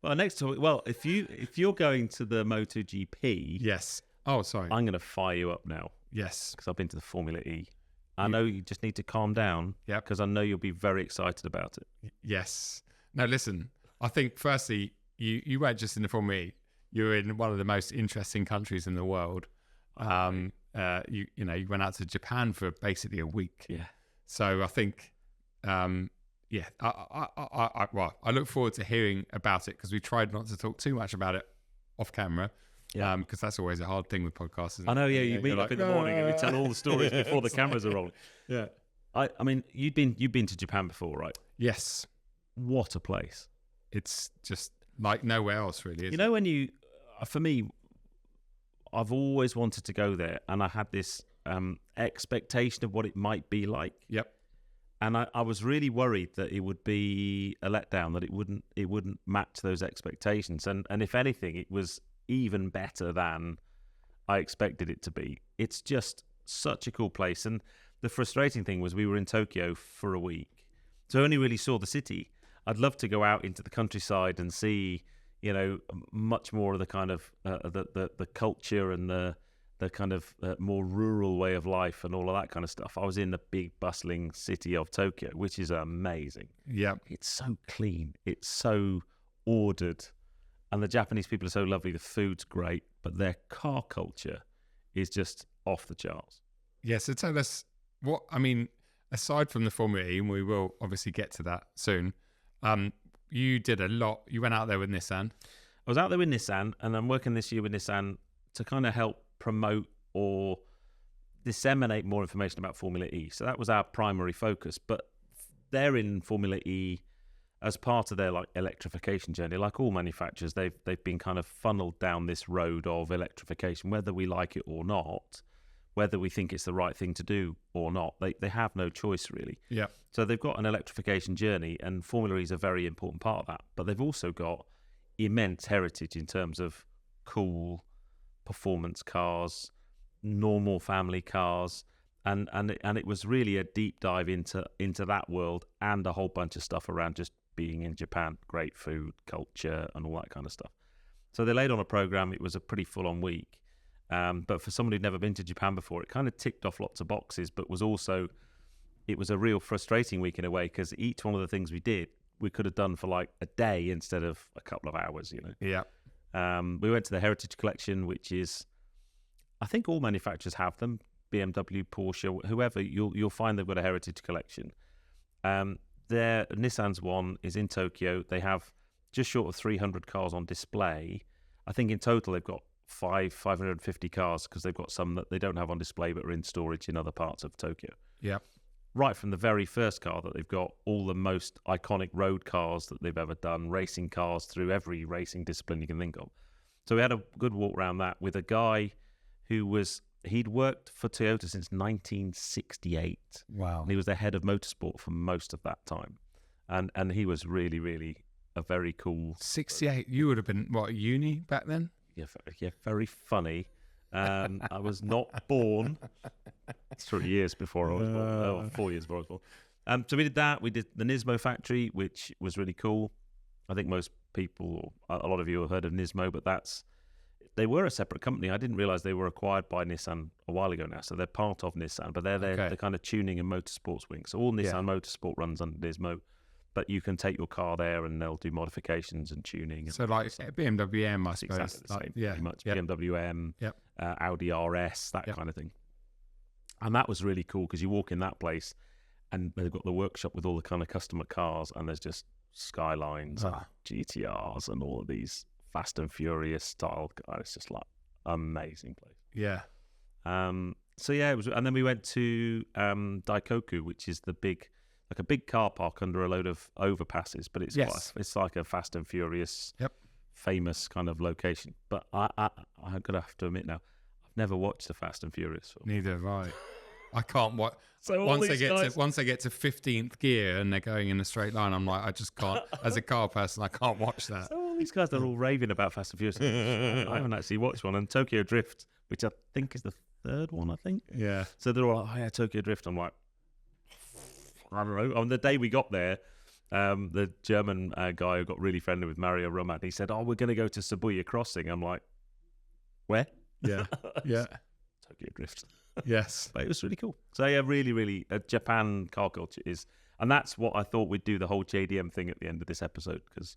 Well, next topic. Well, if you're going to the MotoGP, Yes. Oh, sorry. I'm going to fire you up now Yes. because I've been to the Formula E. I know you just need to calm down. Yeah. Because I know you'll be very excited about it. Yes. Now, listen. I think firstly, you weren't just in the Formula E. You were in one of the most interesting countries in the world. You went out to Japan for basically a week. Yeah. So I think, I look forward to hearing about it because we tried not to talk too much about it off camera. Yeah. Because that's always a hard thing with podcasts. Isn't I know. it? Yeah. You meet up in the morning and we tell all the stories before the cameras are rolling. Yeah. I mean, you've been to Japan before, right? Yes. What a place! It's just like nowhere else, really. You know, when for me, I've always wanted to go there, and I had this expectation of what it might be like. Yep. And I was really worried that it would be a letdown, that it wouldn't match those expectations. And if anything, it was even better than I expected it to be. It's just such a cool place. And the frustrating thing was we were in Tokyo for a week, so I only really saw the city. I'd love to go out into the countryside and see, much more of the kind of the culture and the kind of more rural way of life and all of that kind of stuff. I was in the big bustling city of Tokyo, which is amazing. Yeah. It's so clean. It's so ordered. And the Japanese people are so lovely. The food's great, but their car culture is just off the charts. Yeah, so tell us aside from the Formula E, and we will obviously get to that soon, you did a lot. You went out there with Nissan. I was out there with Nissan, and I'm working this year with Nissan to kind of help promote or disseminate more information about Formula E. So that was our primary focus. But they're in Formula E as part of their electrification journey. Like all manufacturers, they've been kind of funneled down this road of electrification, whether we like it or not, whether we think it's the right thing to do or not. They have no choice, really. Yeah. So they've got an electrification journey, and Formula E is a very important part of that. But they've also got immense heritage in terms of cool performance cars, normal family cars, and it was really a deep dive into that world and a whole bunch of stuff around just being in Japan, great food, culture, and all that kind of stuff. So they laid on a program. It was a pretty full-on week. But for someone who'd never been to Japan before, it kind of ticked off lots of boxes, but it was a real frustrating week in a way, because each one of the things we did, we could have done for like a day instead of a couple of hours, Yeah. We went to the Heritage Collection, which is, I think all manufacturers have them, BMW, Porsche, whoever, you'll find they've got a Heritage Collection. Their Nissan's one is in Tokyo. They have just short of 300 cars on display. I think in total they've got 550 cars, because they've got some that they don't have on display but are in storage in other parts of Tokyo. Yeah. Right from the very first car that they've got, all the most iconic road cars that they've ever done, racing cars through every racing discipline you can think of. So we had a good walk around that with a guy he'd worked for Toyota since 1968. Wow. And he was the head of motorsport for most of that time. And he was really, really a very cool... 68, you would have been, uni back then? Yeah, very funny. I was not born 3 years before I was born, 4 years before I was born. So we did that. We did the Nismo factory, which was really cool. I think most people, a lot of you have heard of Nismo, but they were a separate company. I didn't realize they were acquired by Nissan a while ago now. So they're part of Nissan, but they're the kind of tuning and motorsports wing. So all Nissan Motorsport runs under Nismo, but you can take your car there and they'll do modifications and tuning. So like BMW M, I suppose. Exactly the same, pretty much. Yep. BMW M, Yep. Audi RS, that kind of thing. And that was really cool, because you walk in that place and they've got the workshop with all the kind of customer cars, and there's just Skylines, GTRs, and all of these Fast and Furious style cars. It's just like amazing place. Yeah. So yeah, it was, and then we went to Daikoku, which is a big car park under a load of overpasses, but it's it's like a Fast and Furious, famous kind of location. But I'm gonna have to admit now, I've never watched the Fast and Furious film. Neither have I. I can't watch. So once they get to 15th gear and they're going in a straight line, I'm like, I just can't. As a car person, I can't watch that. So all these guys are all raving about Fast and Furious. I haven't actually watched one. And Tokyo Drift, which I think is the third one, I think. Yeah. So they're all like, oh yeah, Tokyo Drift. I'm like, I don't know. On the day we got there, the German guy who got really friendly with Mario Roman, he said, we're going to go to Shibuya Crossing. I'm like, where? Yeah. Yeah. Totally adrift. Yes. But it was really cool. So yeah, really, really, Japan car culture is, and that's what I thought we'd do the whole JDM thing at the end of this episode, because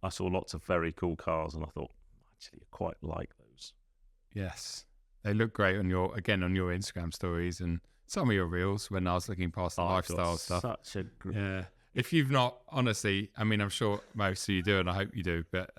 I saw lots of very cool cars and I thought, actually, I quite like those. Yes. They look great on your Instagram stories and some of your reels when I was looking past the lifestyle stuff. Such a yeah. If you've not, honestly, I mean, I'm sure most of you do, and I hope you do, but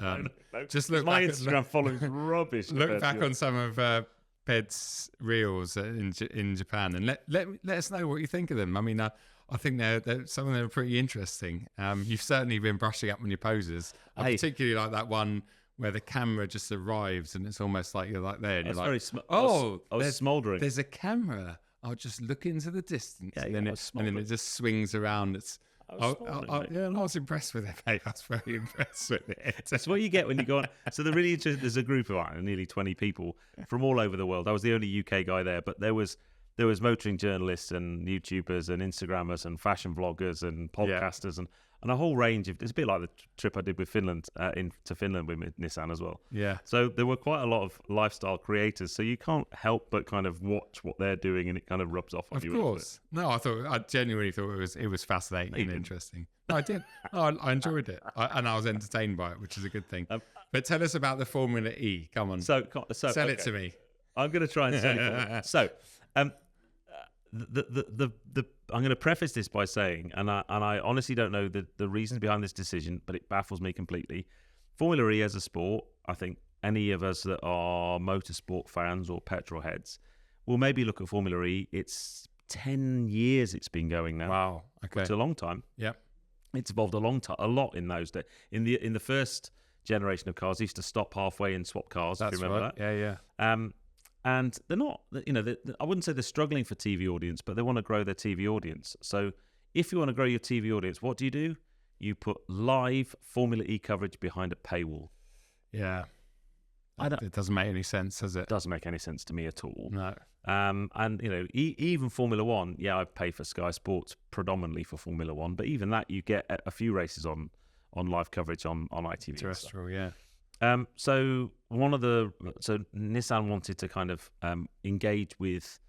just look my back. Instagram following's rubbish. Look back on some of Ped's reels in Japan, and let us know what you think of them. I mean, I think they're some of them are pretty interesting. You've certainly been brushing up on your poses. I particularly like that one where the camera just arrives, and it's almost like you're like there, and you're like, I was smouldering. There's a camera. I'll just look into the distance, and then it just swings around. I was impressed with it, mate. I was very impressed with it. That's what you get when you go on. So they're really interesting. There's a group of nearly 20 people from all over the world. I was the only UK guy there, but there was motoring journalists and YouTubers and Instagrammers and fashion vloggers and podcasters and a whole range of. It's a bit like the trip I did with Finland to Finland with Nissan as well. Yeah. So there were quite a lot of lifestyle creators. So you can't help but kind of watch what they're doing, and it kind of rubs off on you. Of course. No, I genuinely thought it was fascinating and interesting. No, I did. No, I enjoyed it, and I was entertained by it, which is a good thing. But tell us about the Formula E. Come on. So sell it to me. I'm going to try and sell it for you. So. I'm going to preface this by saying, and I honestly don't know the reasons behind this decision, but it baffles me completely. Formula E as a sport, I think any of us that are motorsport fans or petrol heads will maybe look at Formula E. It's 10 years it's been going now. Wow, okay, it's a long time. Yep, it's evolved a lot in those days. In the first generation of cars, they used to stop halfway and swap cars. That's if you remember right. that? Yeah. And they're not, I wouldn't say they're struggling for TV audience, but they want to grow their TV audience. So if you want to grow your TV audience, what do? You put live Formula E coverage behind a paywall. Yeah. It doesn't make any sense, does it? It doesn't make any sense to me at all. No. And, even Formula One, I pay for Sky Sports predominantly for Formula One, but even that, you get a few races on live coverage on ITV. Terrestrial, yeah. So Nissan wanted to kind of engage with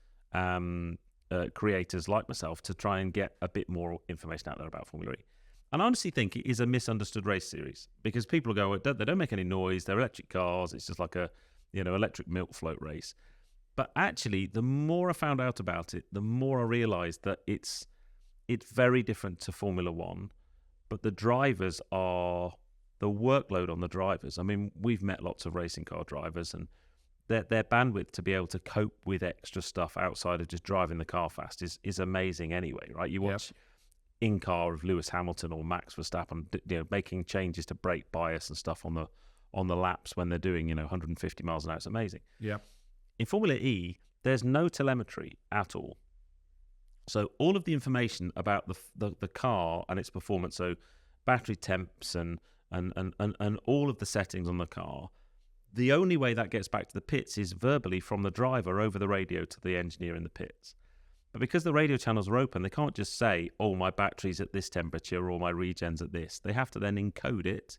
creators like myself to try and get a bit more information out there about Formula E. And I honestly think it is a misunderstood race series, because people go, they don't make any noise, they're electric cars, it's just like a electric milk float race. But actually, the more I found out about it, the more I realised that it's very different to Formula One, but the workload on the drivers. I mean, we've met lots of racing car drivers, and their bandwidth to be able to cope with extra stuff outside of just driving the car fast is amazing anyway, right? You watch in-car of Lewis Hamilton or Max Verstappen, making changes to brake bias and stuff on the laps when they're doing 150 miles an hour. It's amazing. Yeah. In Formula E, there's no telemetry at all. So all of the information about the car and its performance, so battery temps and all of the settings on the car, the only way that gets back to the pits is verbally from the driver over the radio to the engineer in the pits. But because the radio channels are open, they can't just say, my battery's at this temperature or my regen's at this. They have to then encode it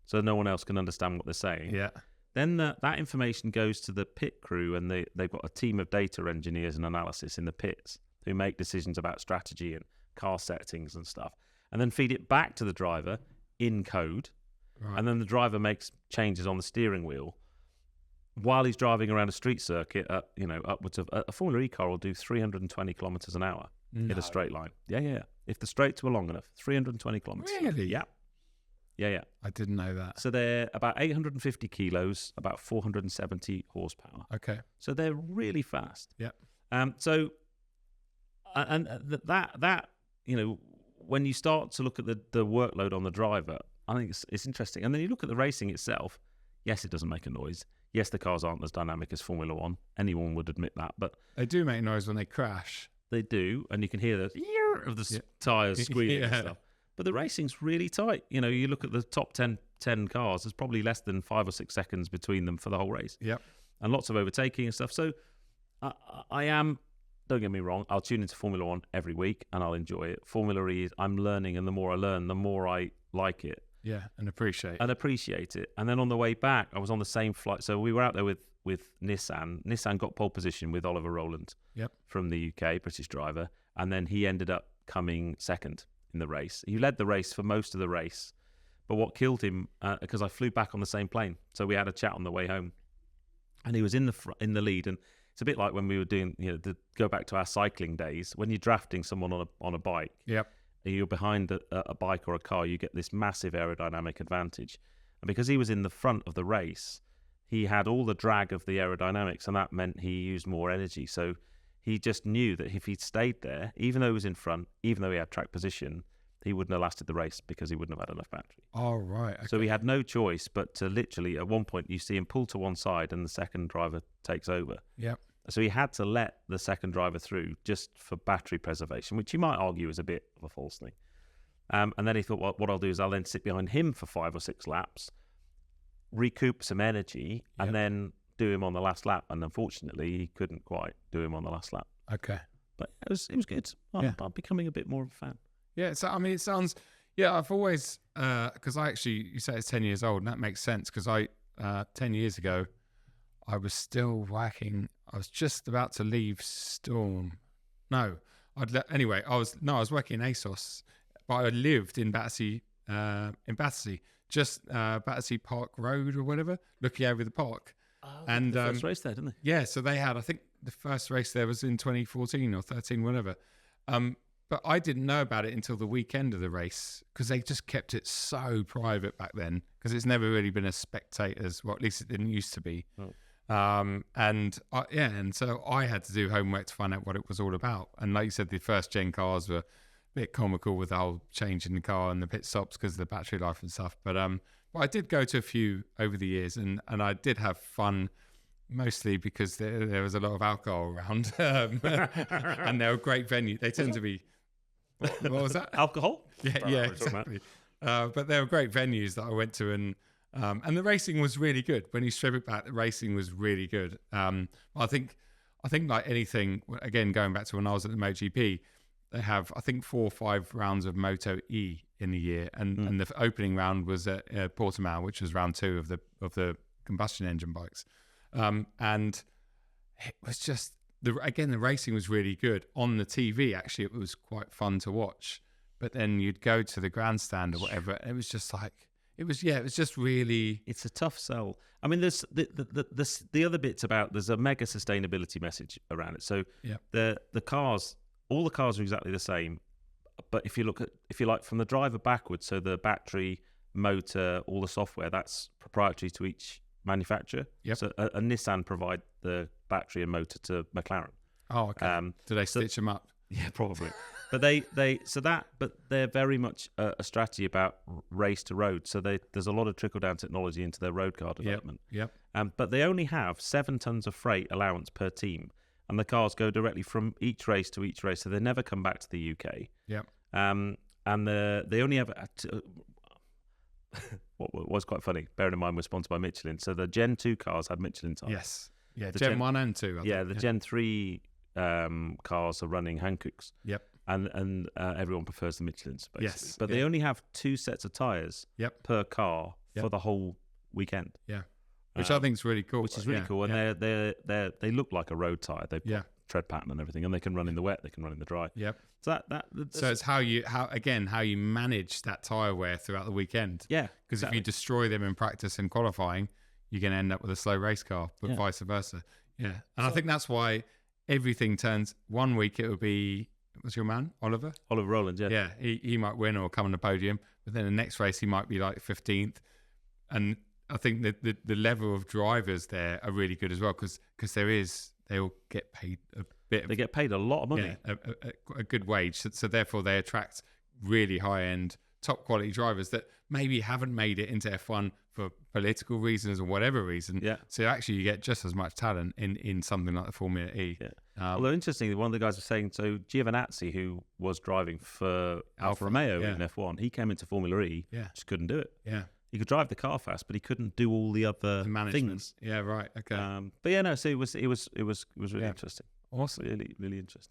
so no one else can understand what they're saying. Yeah. Then that information goes to the pit crew, and they've got a team of data engineers and analysis in the pits who make decisions about strategy and car settings and stuff, and then feed it back to the driver in code. Right. And then the driver makes changes on the steering wheel while he's driving around a street circuit at, upwards of a Formula E car will do 320 kilometers an hour in a straight line. Yeah. If the straights were long enough, 320 kilometers. Really? Yeah. I didn't know that. So they're about 850 kilos, about 470 horsepower. Okay. So they're really fast. Yeah. So, and that when you start to look at the workload on the driver, I think it's interesting. And then you look at the racing itself. Yes, it doesn't make a noise. Yes, the cars aren't as dynamic as Formula One. Anyone would admit that. But they do make noise when they crash. They do, and you can hear the of the tyres squealing and stuff. But the racing's really tight. You look at the top 10 cars, there's probably less than 5 or 6 seconds between them for the whole race. Yep. And lots of overtaking and stuff. So I am don't get me wrong, I'll tune into Formula One every week and I'll enjoy it. Formula E, I'm learning, and the more I learn, the more I like it. Yeah, and appreciate it. And then on the way back, I was on the same flight. So we were out there with Nissan. Nissan got pole position with Oliver Rowland from the UK, British driver. And then he ended up coming second in the race. He led the race for most of the race. But what killed him, because I flew back on the same plane. So we had a chat on the way home. And he was in the lead. And it's a bit like when we were doing, go back to our cycling days. When you're drafting someone on a bike. Yep. You're behind a bike or a car, you get this massive aerodynamic advantage. And because he was in the front of the race, he had all the drag of the aerodynamics, and that meant he used more energy. So he just knew that if he'd stayed there, even though he was in front, even though he had track position, he wouldn't have lasted the race because he wouldn't have had enough battery. Oh, right. Okay. So he had no choice but to literally, at one point, you see him pull to one side and the second driver takes over. Yep. So he had to let the second driver through just for battery preservation, which you might argue is a bit of a false thing. And then he thought, well, what I'll do is I'll then sit behind him for 5 or 6 laps, recoup some energy, and then do him on the last lap. And unfortunately, he couldn't quite do him on the last lap. Okay. But it was good. I'm becoming a bit more of a fan. Yeah, so I mean, it sounds, I've always, because you say it's 10 years old, and that makes sense because 10 years ago, I was still working. I was just about to leave Storm. No, I was working in ASOS, but I lived in Battersea, just Battersea Park Road or whatever, looking over the park. Oh, and the first race there, didn't they? Yeah, so they had, I think the first race there was in 2014 or 13, whatever. But I didn't know about it until the weekend of the race because they just kept it so private back then because it's never really been a spectator's, well, at least it didn't used to be. Oh. And so I had to do homework to find out what it was all about. And like you said, the first gen cars were a bit comical with the whole change in the car and the pit stops because of the battery life and stuff. But I did go to a few over the years and I did have fun, mostly because there was a lot of alcohol around and they were great venues. They tend to be, what was that? Alcohol? Yeah, exactly. But they were great venues that I went to and the racing was really good. When you strip it back, the racing was really good. I think like anything, again, going back to when I was at the MotoGP, they have, I think, 4 or 5 rounds of Moto E in a year. And the opening round was at Portimao, which was round 2 of the combustion engine bikes. And it was just, the racing was really good. On the TV, actually, it was quite fun to watch. But then you'd go to the grandstand or whatever, and it was just like, it was just really... It's a tough sell. I mean, there's the other bits about, there's a mega sustainability message around it. So the cars, all the cars are exactly the same. But if you like from the driver backwards, so the battery, motor, all the software, that's proprietary to each manufacturer. Yep. So a Nissan provide the battery and motor to McLaren. Oh, okay. Do they stitch them up? Yeah, probably. But but they're very much a strategy about race to road. So there's a lot of trickle down technology into their road car development. Yep. But they only have 7 tons of freight allowance per team, and the cars go directly from each race to each race. So they never come back to the UK. Yep. And they only have what was quite funny. Bearing in mind we're sponsored by Michelin, so the Gen 2 cars had Michelin tires. Yes. Yeah. Gen 1 and 2. I think. The Gen 3 cars are running Hankooks. Yep. And everyone prefers the Michelins, basically. Yes. But they only have 2 sets of tyres per car for the whole weekend. Yeah. Which I think is really cool. Which is really cool. And they look like a road tyre. They've got tread pattern and everything, and they can run in the wet, they can run in the dry. Yep. So so it's how you manage that tyre wear throughout the weekend. Yeah. Because if you destroy them in practice and qualifying, you're going to end up with a slow race car, but vice versa. Yeah. And I think that's why everything turns. One week it would be, what's your man, Oliver Rowland? Yeah. He might win or come on the podium, but then the next race he might be like 15th. And I think that the level of drivers there are really good as well because they all get paid a bit. They get paid a lot of money. Yeah, a good wage. So therefore they attract really high end, top quality drivers that maybe haven't made it into F1 for political reasons or whatever reason. Yeah. So actually you get just as much talent in something like the Formula E. Yeah. Although interestingly, one of the guys was saying, so Giovinazzi, who was driving for Alfa Romeo in F1, he came into Formula E, just couldn't do it. Yeah. He could drive the car fast, but he couldn't do all the other things. Yeah, right. Okay. But yeah, no. So it was really interesting. Awesome. Really, really interesting.